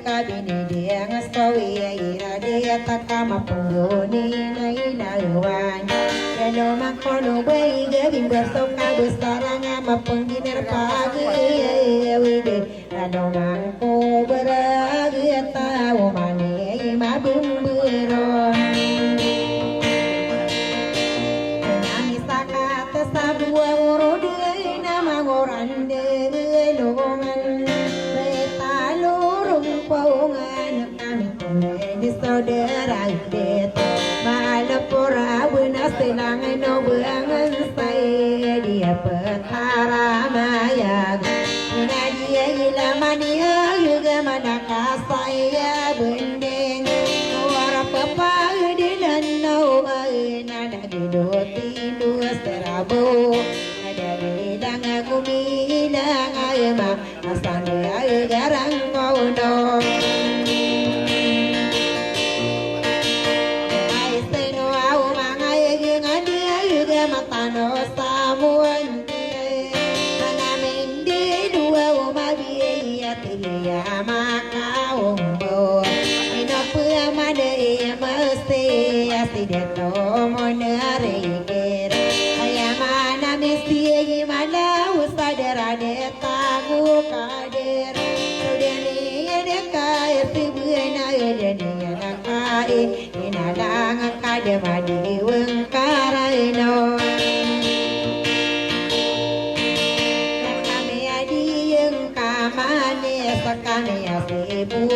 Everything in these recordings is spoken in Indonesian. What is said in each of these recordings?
kabini dia ngasawi ira dia takama pengguni na inawan kano makono bai gabing bersoka besarang ama pengginer pagi wide kano mangko beragi tahu mani mabum beron nami sakata sabua urode nama gorande longan paungan kami di saudara det malapura buna selangan no buangan saya dia petara maya nadia ilamania juga manaka saya bendeng ora papa dilan no nada didoti dua serabu ada bidang aku bilang ayam asal dia garang kau dong ai seno au mangai dia matano samuan mana mendi dua umabi ya tiya makau bo ino pua made mesti asideto monare ger ayamana mesti gimana usadera de tagu kader inalang kada madiwang karayno kami adiyang kamane sakane asibu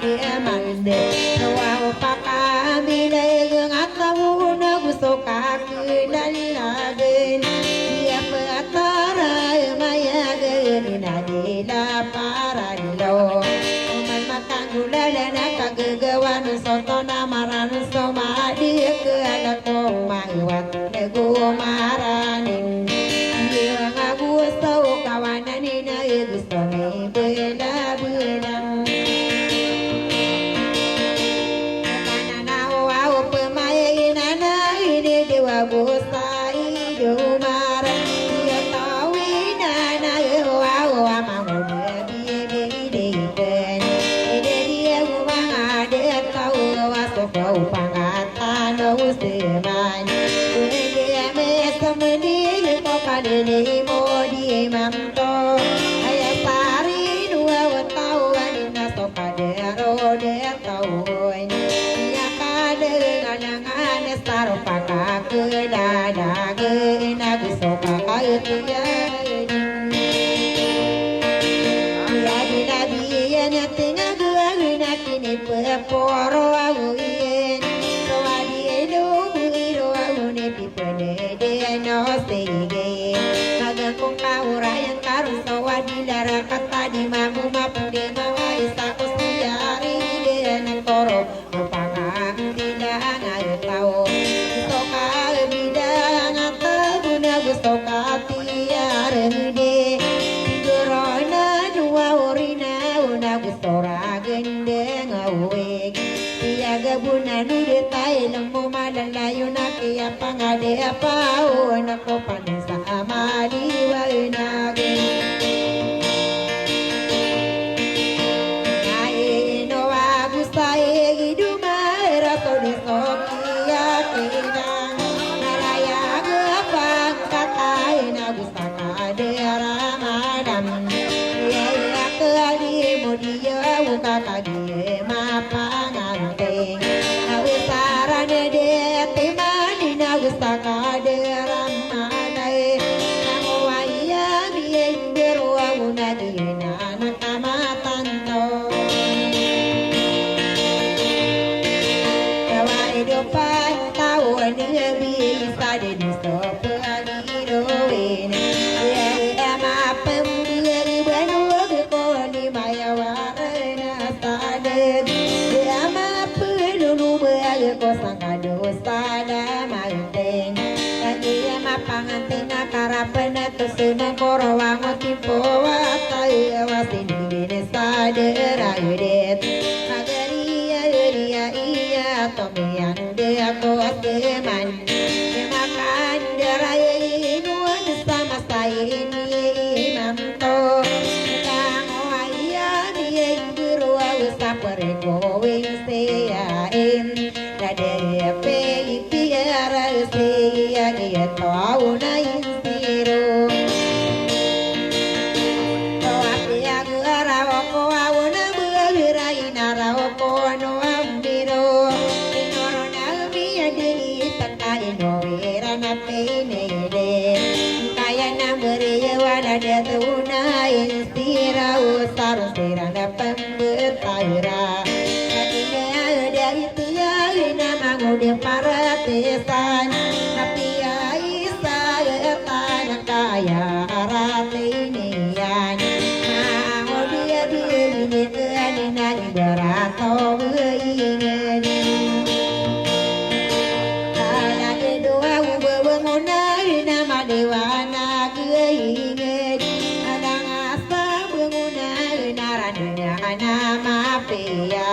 dia mande wow pakami legang atamu nagusto kakilalagen dia patara mayagen inadila paralo Gulala na kagagawa ng soto na maran sumadi ke anak ko maiwat na gumaranin hindi nga gusto kawanan ni na gusto ni bela-belang pananaw pemayin na ini dewa busa idumaran dia tawin na wow amang kau pangatan useman dia mesemeni kau kadeni modi mamto ayah sari dua tahun naso kadero dia tahun ya kadengan saro pakak dada gena gusoka ayatnya ya dinabi ya tinggal dua guna kini peporo Magakong kaurayang karun sa wadidara kata di mamu mapundi mawai sa kusiyari din ang toro upakang tidak ngayon tao gusto ka bidang at tabuna gusto ka tiyarin di siguro na nuwa orina una gusto ragandang awig Gabuna nuri tayo lang mo malalayo na kaya pangade apao Nako panin sa amaliway nagin Naino agustay gidumara to di sokiya kinang Nalayag apang katay na gusta ka dera madam Yaya kali mo diya ukakadi mapangante Nawisaran de timani nagusta kaderan manay Nangwaya biyendero una dina nakamatan to Kawai dopan tawon bisa din so pagirowin Yaya mapembiri banuwag ko ni mayawaran asadeg ko sang dosa na magteng Kaya mapanganting na karapan na to sunang korawang o tipo Watay awasin din sa derayudet Magariya yuriya iya tomiyan de ako at man Makan deraya inuan sa masayin imam to Kang o ayaw niya yung sapere going seain Radere pe piara sea Gieto auna inspiro Toati agara oko auna bugira inara oko no ambiro Inorona mia di takai no vera na peine de Kaya na beria wana de tuna inspira usar sira na pembetaira Kadine ada itu ya nama ngode para tesan Tapi ya isa tan kaya ratinian Mau dia ini tani nani berato ingeni Ala kedua ubenguna nama dewana ingeni Ada ngasa benguna narannya nama pia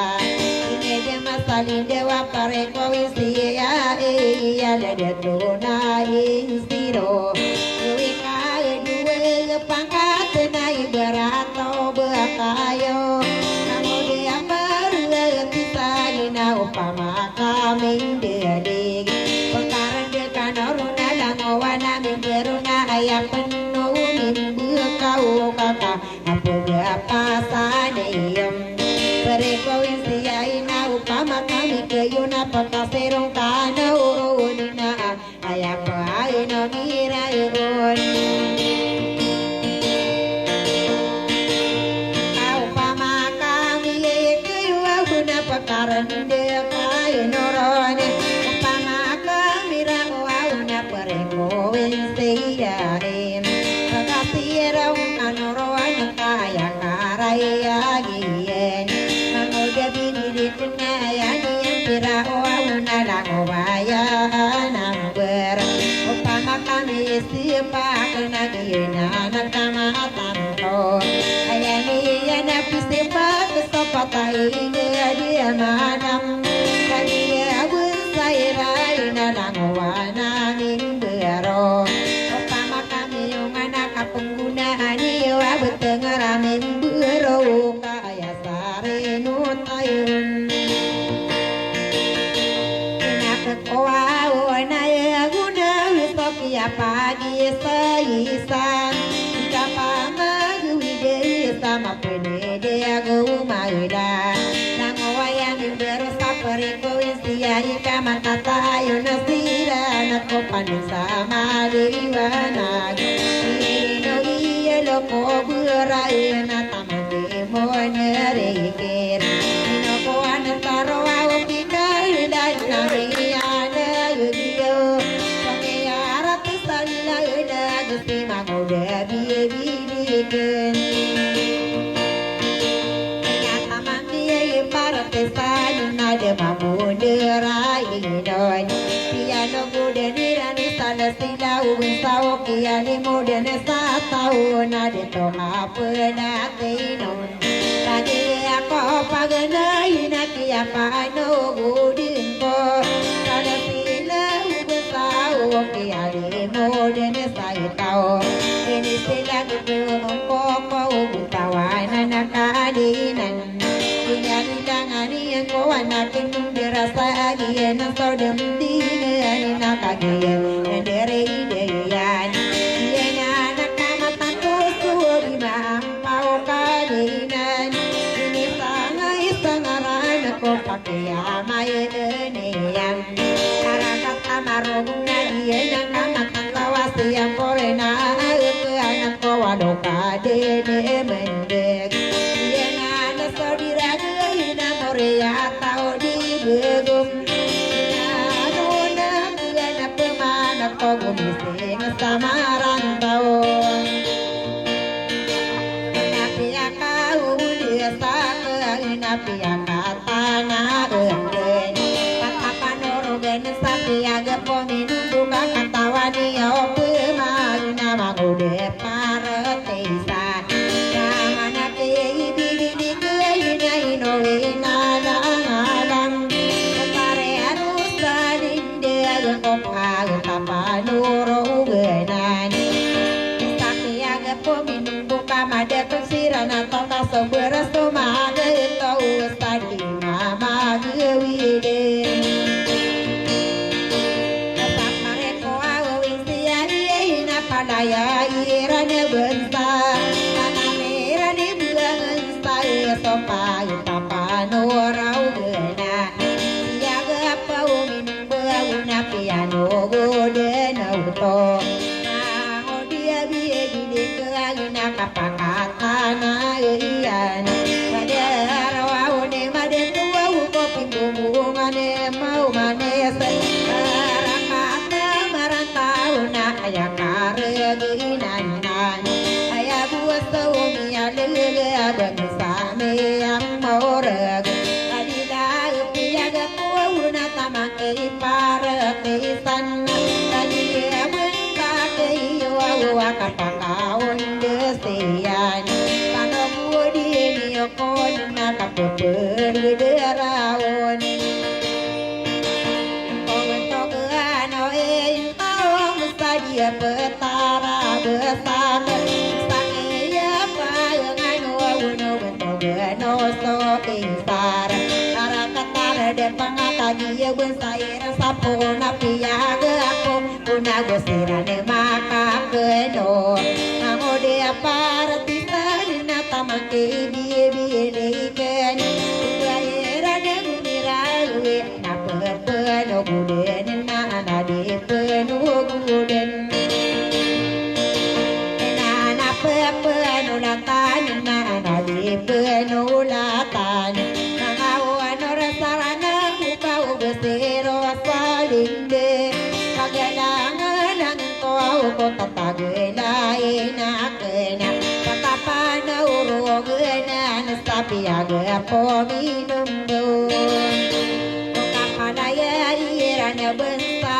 Ini dia masalin dewa pareko isia iya lede tuna insiro Wika dua pangkat nai berato bakayo Kamu dia berhenti na upama kami dedik Pekaran dekan oruna langawana mimberuna ayam penuh mimbu kau kakak Apa berapa saniyam Pereko isia ina upama kami kayuna pakaserong kana urunina ayam paino ngirayon Upama kami kayuna guna pekaran dekai norone Upama kami rawauna pereko isia Pakasirong kanoroan kaya karaya gien Mangoda binili kunayani yang pirawauna langowaya nangber Upama kami sipak nagina nagkamatan ko Ayani yan napisipak sopatai dia manam Kaya bunsairay na langowana nimbero Upama kami yung anak kapunggunaan iyo abot ngaramin buro kaya sareno tayon Pinakakuaw na yaguna Sofia pagi sa isan Kapamagwide sama penede agumaida Nangawayang imbero sa periko Insiya ikamata tayo na sira Nakopanin sama liwanag Ino iyelo ko buray na tamandi mo narikir Ino ko anang tarawaw pikay dan nariyana yudiyo Pangyayarap salay na gusti mamuda bibibigan Kanyataman niya para tesan na demamuderay inon Piano muda nirani sana sila uwin sa okiani muda na sa tao na dito hapunatinon Lagi ako paganay na kaya paano gudin ko Sana sila uwin sa okiani muda na sa itaw Ini sila gudong ko uwin tawanan na kaadinan Punya nilangan yang ko anakin nung dirasa agian ang sodom dingan nakagian dari dayan Yan anak kamatan ko suri maampaw kadinan Ini sangay sangaran ako pakiyamay niyan Karakat amarong na diyan ang kamatan lawas yang kore na anak ko wado kadene mendek Korea tao di begum Nuna na pemana ko gumising sama rantau Napi akau dia saka Napi akatana egen Patapanorogen sapi aga pominum buka katawani o pemana Nama ude paratesa Nama napi ibibini kaya inoina Papanuro genan Sakiaga pominum buka mada kusira na toka soberas to maga ito papano raw gana yaga pau min bau na piano gode na uto na dia bie di na kapakata na iyan pada raw ne made tua ko pingu mane mau mane sarakata marantau na ayakare ginan bersama amor adila piaga kuuna tamang ipar pisan adia benta keyo kapakaon desian panamudi niokon nakapupur deraon komentokan tong sadia petara bersama no so insar arakatara de pangakagi bensaira sapo na piaga ako una gosira ne maka keno amode aparati salina tamake bie bie leiken ugaira de gumirawe na pepe no guden na na de penu guden na pepe no latan na na de penulatan nangawan rasarana ukau besero palinde pagalangan ang kau ko tataglain akena patapan urogena nasapi aga pominum do kapanaya irana bensa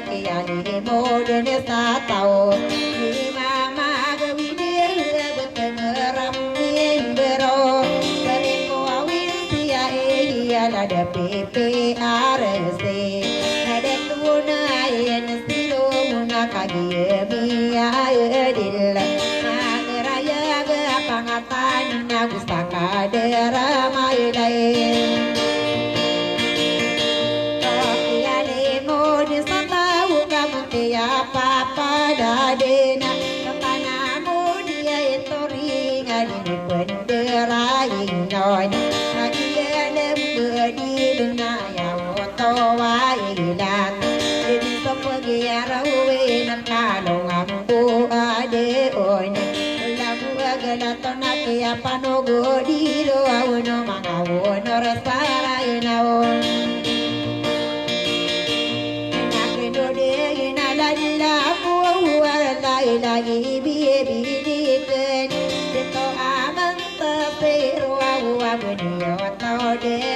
kiani modene satao ni mama gawide betengeram ada PPRC ada tunayan silo muna kagiye miya edil nageraya ge pangatan nagustaka dera mailain tokiale modi satau kamutia papa dadena katana mudia etori ngani pendera ingnon di dunia woto wailan di sopagi arawe nan kalong ambu ade on lagu agalato nati apanogo diro awno mangawono resara inaon nakino de inalalla buwa lagi biye bidiken dito amanta pero awa bunyo to de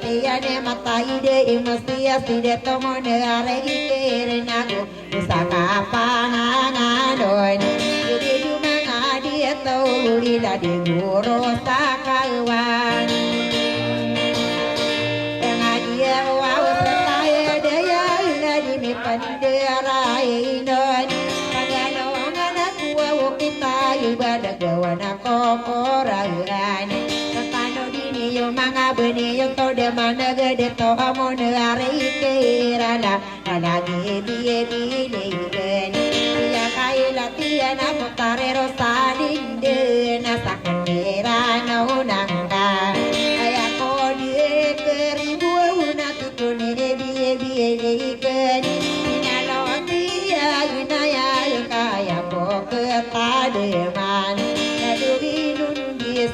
tiane matai de imasia side tomone aregi kere nago usaka pananganon jadi cuma ngadi atau lila di guru sakawan yang adia wow setaya daya di mipandera inon pagalongan aku kita ibadah gawana kokoran yo mga beni yo to de mana gede to amon are kerana alagi bie bile gen ya kai latia na potare rosalinde na sakera na unanga aya ko die keribu una tutune bie bile gen inalo tia inaya kaya ko ke pademan aduinun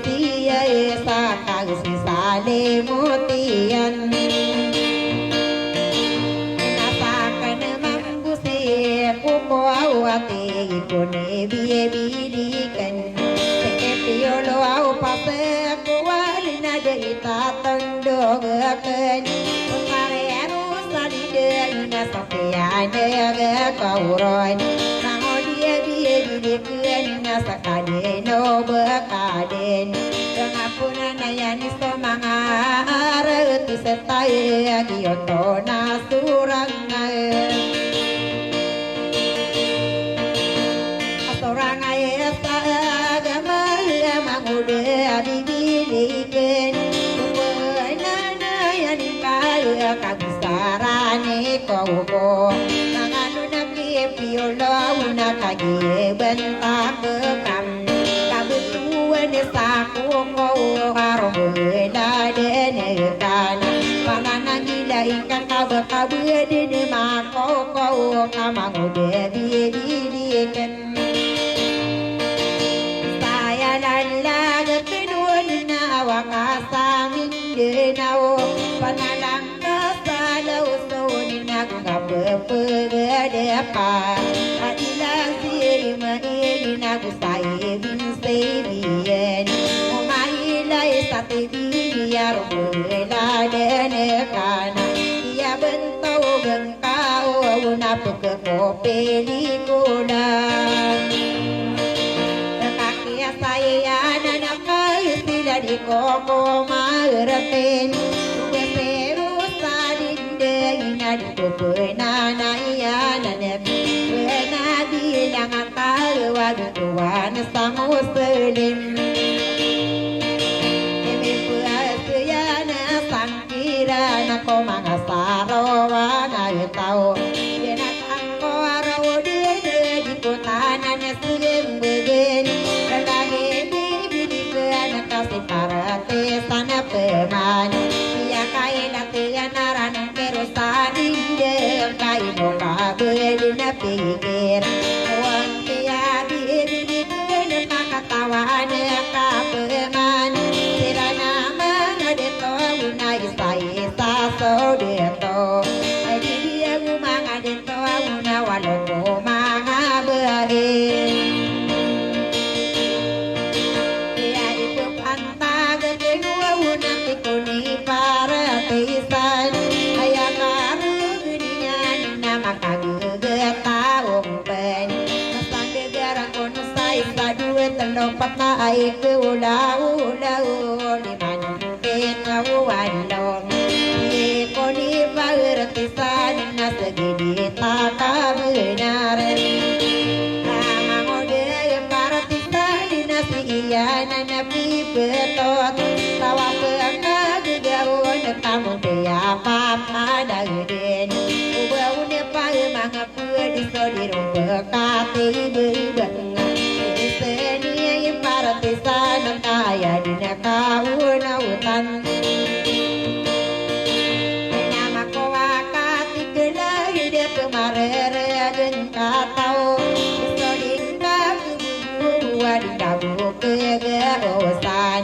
sia esa si sale motian nasakan mambusi kuko awati kone bie bilikan sekepiolo au pase kualina de itatondo gaken umare arusa di de ina sofia de kauron sangodia bie bilikan nasakade no bakaden ngapuna nayani so mga arati setay agiyoto na surangay asurangay sa agamal mangude abibilikin kukuhay na nayani kaya kagusarani ko nangano nakipiolo na kagibenta kekam kabutuan saku kau arwela denekan panana gila ikan kabe dene mako kau kamangu debidikan saya lalaga kedun na wakasamin denau panalang kasalau sonin aku ngabepegedepa adila sirima ini aku saibin sebian umailai sate biar bela denekan ia bentau bengkau napu ke pelikulan kaki saya anak kaya sila di koko marepen beseru sadin deina di kupenana iya nanek pena bilang akal wadu tuan samu selim eme puasuyana sangkira nako mangasaro wangai tau denak angko arau dede di kotananya selim begen lagi bibi ke anak kasih parate sana peman ia kai latihan naran kerosan inde kai moka bedina pikir uang dia bibi ke katawa ka peman sirana mangadeto unai sai so deto dia mangadeto una waloko mangabe kuni para pisan ayah karunia nama kageta umpen masan negara kono sai sadue telopat na ay keulau liman kenawan long kuni para pisan na segini tak benar nama ngode para pisan na siyan na pipetot tawa kamu dia papa dagen ubau ne pai manga pudi so di rumah kati berbang seni parati sana kaya di nakau nautan nama kowa kati kelai dia pemarere jengkatau so di kabu di kabu kegeosan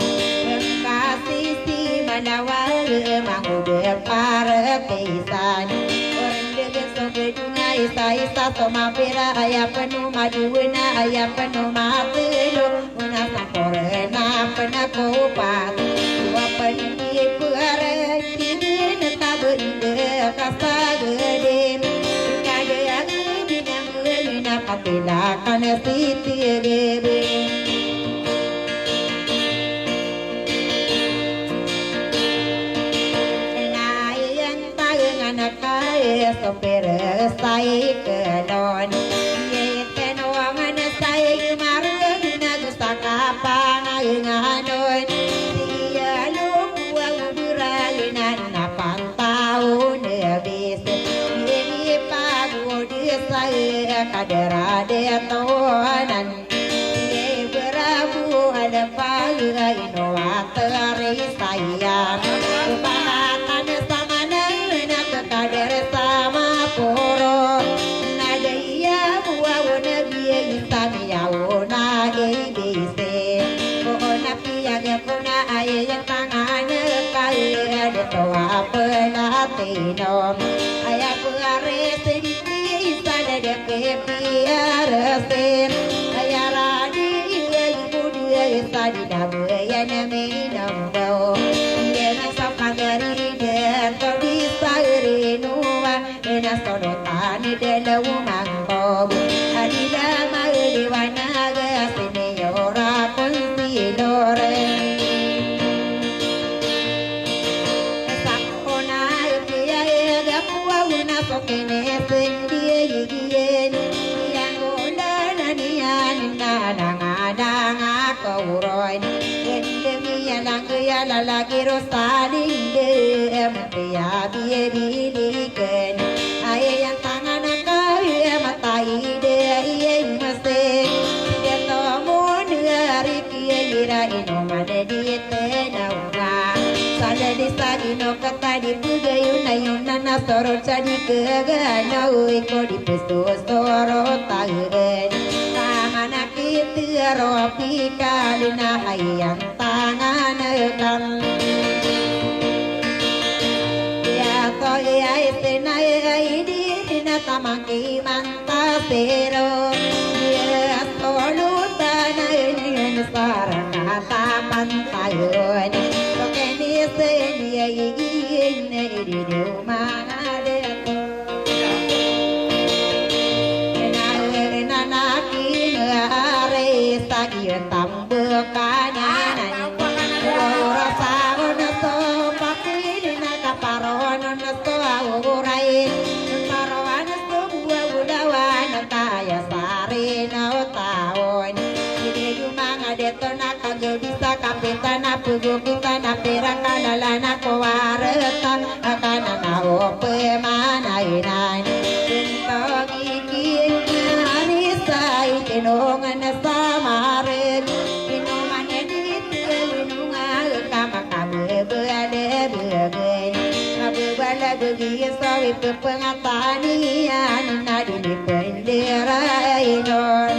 kasih si manawal mangude para pisan orang dege sobedunga isa soma pera aya penuh maduena aya penuh matelo una sakorena pena kopat dua pendi puara kini tabende kasa gede kade aku dinang lena patila kana siti gebe sopir sai kelon ye tenoangan sai mareng nagustaka panganon dia luang buralan napantau nebis ye pagu sai kadera de tonan ye berabu ada pagai no atari sayang bahatan samana nak kader sama poro nadaya buwa nabiya isamiya ona ebise ona piya puna ayya tangana kaya de toa penatino aya puare sediti sada de pepiarase aya radi ibu dia sadi dabu ya nami nambo dena sapagari de todi sairi nuwa dena sodotani de lawangko adila maili wanaga sini yora konsilore sakona pia ega kuwa una sokene sendie yigien yang ondana nian nadanga kauroin demi yang ya lalaki rosaling dem ya biye biliken aye yang tangan kaya matai de iye mase dia tomo dari kia ira ino di tena unga Sada di sadino kata di pugayuna yuna na soro cadi kegana Iko di pesu soro tagen Tamana kiti ropi kalina hayang tangan kam Ya to ya itena ya idi na tamaki manta pero Ya tolu tanayin sarana tapan tayon Tokeni seniya igin na iridu manade Tambu kanan ora saron to pakil na kaparon na to aurai parawan to bua budawan kaya sare na taon ide dumanga deto na kagel bisa kapitana pugu kita na peraka dalana ko wareta akana na ope manai nai ento gikin ani sai tenongan samare Bagi sawi pengatanian nadi di bendera inon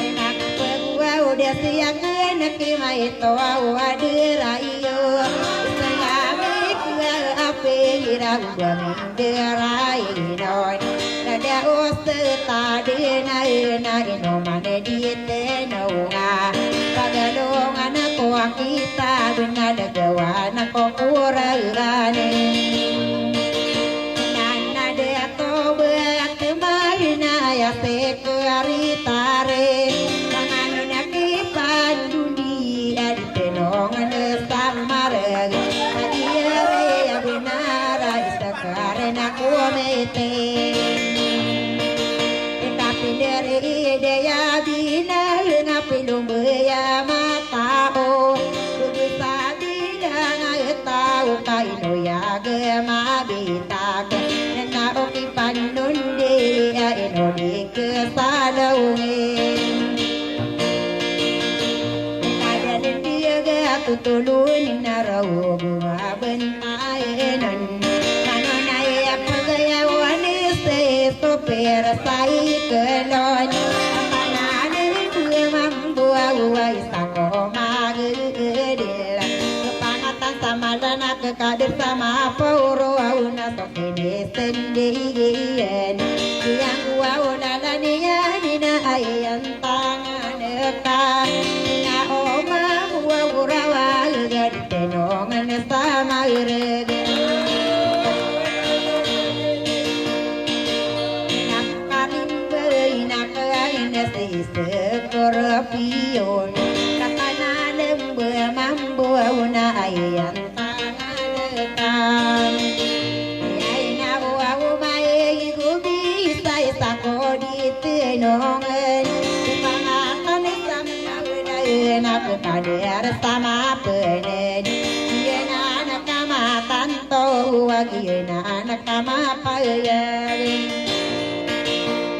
enak pegua udah siang enak mai toa wadera iyo sayami kua ape gira udah bendera inon nada oste tadi na ino mane di tenonga pagalongan ko kita benar gawana ko kurarane nana de to beat maina ya te kuaritare mangano naki pandundi adi tenongan samare adiere ya binara isakare na kuomete tapi dari ide ya bina ngapilung ya matao kaino ya gema bitak na oki panundi ya inodi ke salaunge ada dia ga tutulun na rawo bunga bentaenan kanona ya pagaya wani se to per sai kelon kanane dua mambu wa isako magedil Samalana kekadir sama pauro auna tokene sendirian yang wau dalania dina ayan tangan ka na oma wau rawal gadi tenongan sama ireg nak karim beina kaina sise korapion katana lembu mambu auna ayan Nongen pangatan samna na kader sama penen yena na kamatan to wagina na kama payen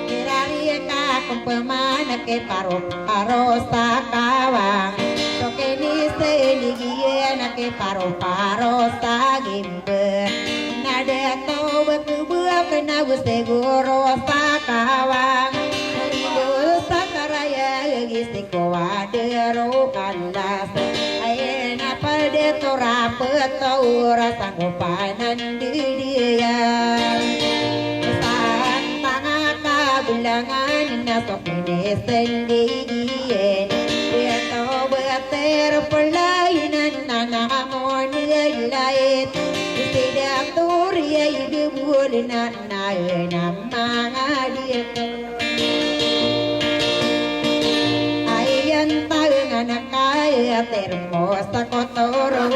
kirari ka kumpemana ke paro sakawang tokeni seligi na ke paro sagimbe nade to betu kena seguro sakawang Gisiko adero kandas ayena pade tora petora sanggupanan dia santanga bilangan nasok ini sendirian dia tahu beter pelainan nanamon lait tidak turia hidup bulan nama dia anak kaya termosa kotoro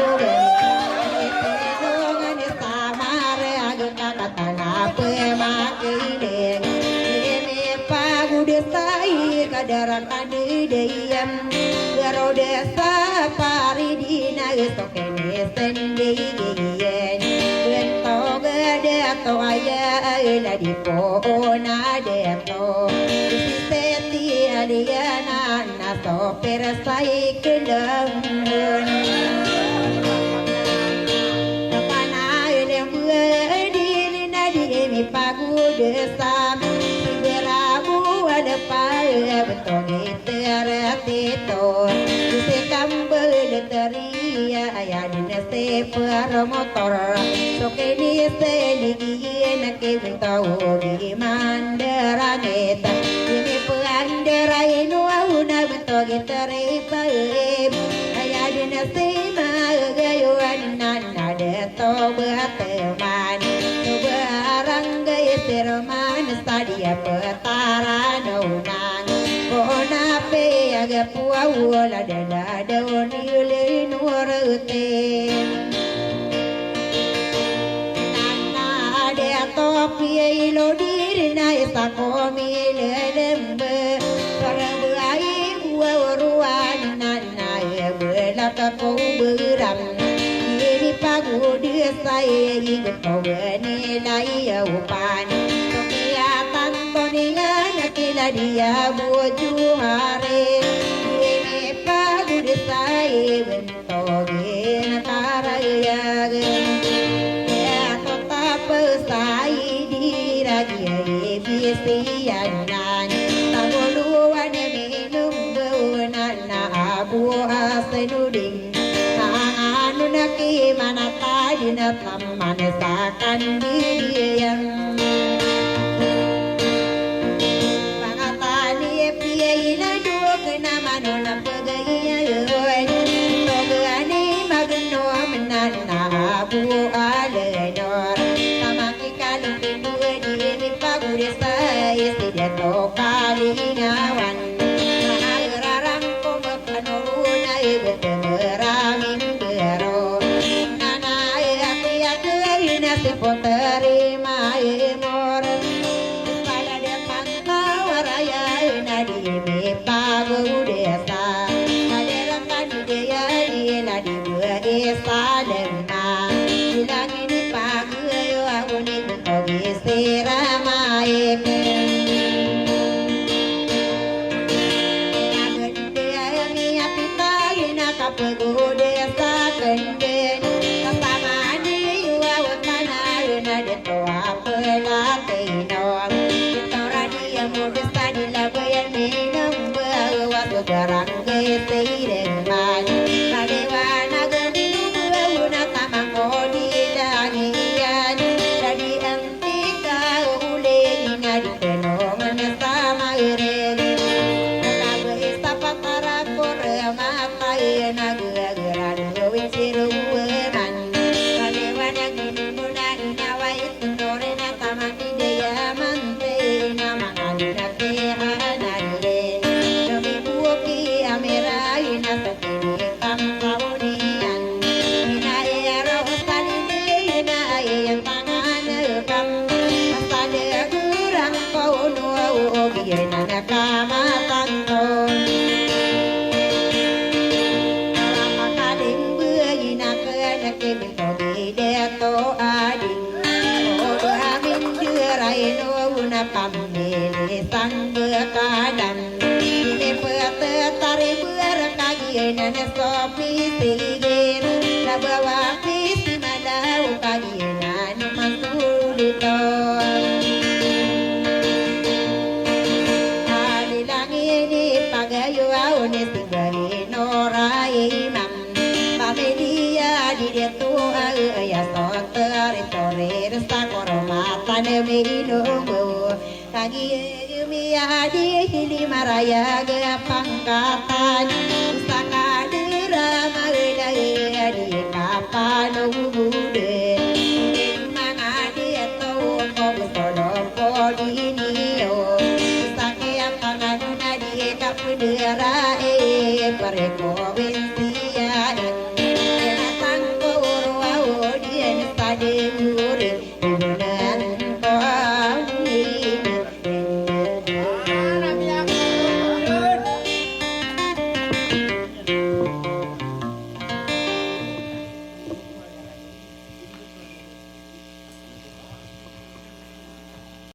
tenongan samare agak katana pemakide ini pagu desai kadarakan deyam garo desa paridina sokene sendirian bento gede to aya la di pona de to sisi aliana sopir sai kendang Napana ele di nadi mi pagu desam berabu ada pai betongi teratito se kambel teria aya dinase promotor sokeni se ligi nak bentau di mandarangeta ini pandarai no una betongi teripa aya dinase magayuan nada to berteman barang gaya terman sadia petara nonang bona pe aga puawala dada doni le nurute nana de topi lo dirina sakomi le lembe parabu ai ruan nana bela ko beram ini pagu dia saya ikut kawani lai upan kelihatan koningan kila dia buju hari ini pagu dia saya bentogin karaya ya tetap pesai diragi bisian nan tabuluan minum bunan abu asenuding naki mana tadi na taman sakan diriang pangatani piye na duk na manona pagaya yoy pagani magno menana abu alenor tamaki kalung pindu di pagure sai sidia to kalingawan nararang ko makanuna ibeteramin poteri mai mor pada de pantau raya nadi me pagu desa kadera kan dia di nadi dua esa lemna bilang ini pagu yo aguni kogi sera mai dia mi apita ina kapagu desa kenden de toa pela teino tora dia modesta di la bayan minum bawa garang ge teireng man kadewana gandinu una tamango di danian dari antika ule ina di fenomen sama ireng kabe istapa para kore mata ina geran wisiru man kadewana ginu pamili sang berkadang ini petari berkagi nana sopi sigir la bawa pisi madau kagi nana masulito hari langi ini pagayu au ne sigari norai mam pamelia di dia tua ya soteri torir sakoromata ne minum kagi miadi hili maraya ga pangkatan sakadira maulai di kapano bude mangadi to ko sodo ko dinio sakya panganuna di kapudera pareko